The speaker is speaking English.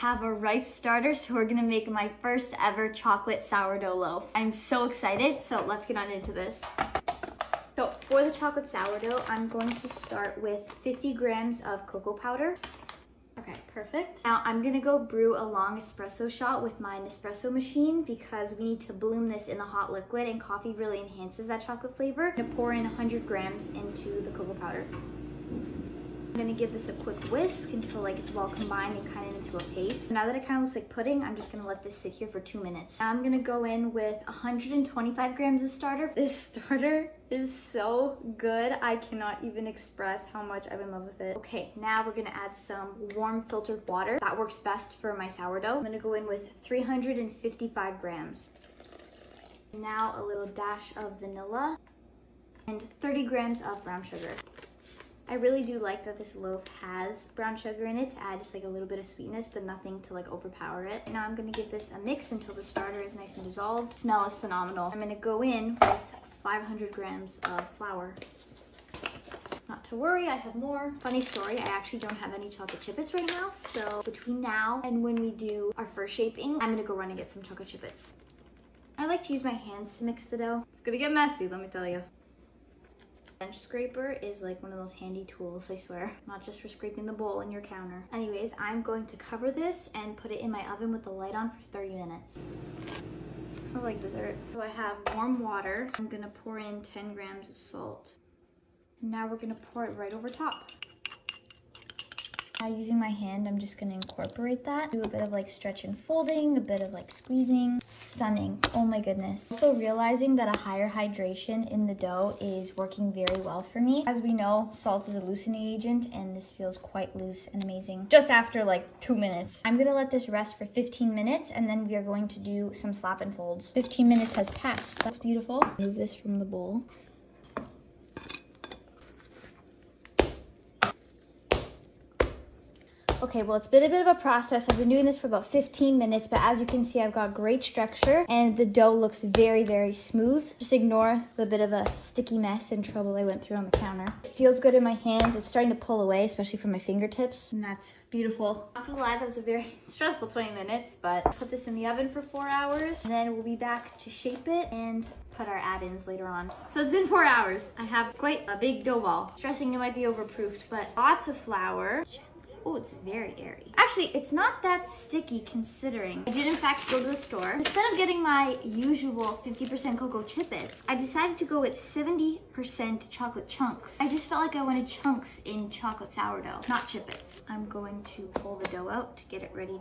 have a ripe starter, so we're gonna make my first ever chocolate sourdough loaf. I'm so excited, so let's get on into this. So for the chocolate sourdough, I'm going to start with 50 grams of cocoa powder. Okay, perfect. Now I'm gonna go brew a long espresso shot with my Nespresso machine because we need to bloom this in the hot liquid, and coffee really enhances that chocolate flavor. I'm gonna pour in 100 grams into the cocoa powder. I'm gonna give this a quick whisk until like it's well combined and kind of into a paste. Now that it kind of looks like pudding, I'm just gonna let this sit here for 2 minutes. Now I'm gonna go in with 125 grams of starter. This starter is so good. I cannot even express how much I'm in love with it. Okay, now we're gonna add some warm filtered water. That works best for my sourdough. I'm gonna go in with 355 grams. Now a little dash of vanilla and 30 grams of brown sugar. I really do like that this loaf has brown sugar in it to add just like a little bit of sweetness, but nothing to like overpower it. Now I'm gonna give this a mix until the starter is nice and dissolved. The smell is phenomenal. I'm gonna go in with 500 grams of flour. Not to worry, I have more. Funny story, I actually don't have any chocolate chippets right now, so between now and when we do our first shaping, I'm gonna go run and get some chocolate chippets. I like to use my hands to mix the dough. It's gonna get messy, let me tell you. Bench scraper is like one of those handy tools, I swear. Not just for scraping the bowl in your counter. Anyways, I'm going to cover this and put it in my oven with the light on for 30 minutes. Smells like dessert. So I have warm water. I'm gonna pour in 10 grams of salt. And now we're gonna pour it right over top. Now using my hand, I'm just gonna incorporate that. Do a bit of like stretch and folding, a bit of like squeezing. Stunning, oh my goodness. Also realizing that a higher hydration in the dough is working very well for me. As we know, salt is a loosening agent, and this feels quite loose and amazing. Just after like 2 minutes. I'm gonna let this rest for 15 minutes, and then we are going to do some slap and folds. 15 minutes has passed, that's beautiful. Move this from the bowl. Okay, well, it's been a bit of a process. I've been doing this for about 15 minutes, but as you can see, I've got great structure and the dough looks very, very smooth. Just ignore the bit of a sticky mess and trouble I went through on the counter. It feels good in my hands. It's starting to pull away, especially from my fingertips, and that's beautiful. Not gonna lie, that was a very stressful 20 minutes, but put this in the oven for 4 hours, and then we'll be back to shape it and put our add-ins later on. So it's been 4 hours. I have quite a big dough ball. Stressing it might be overproofed, but lots of flour. Oh, it's very airy. Actually, it's not that sticky considering I did in fact go to the store. Instead of getting my usual 50% cocoa chippets, I decided to go with 70% chocolate chunks. I just felt like I wanted chunks in chocolate sourdough, not chippets. I'm going to pull the dough out to get it ready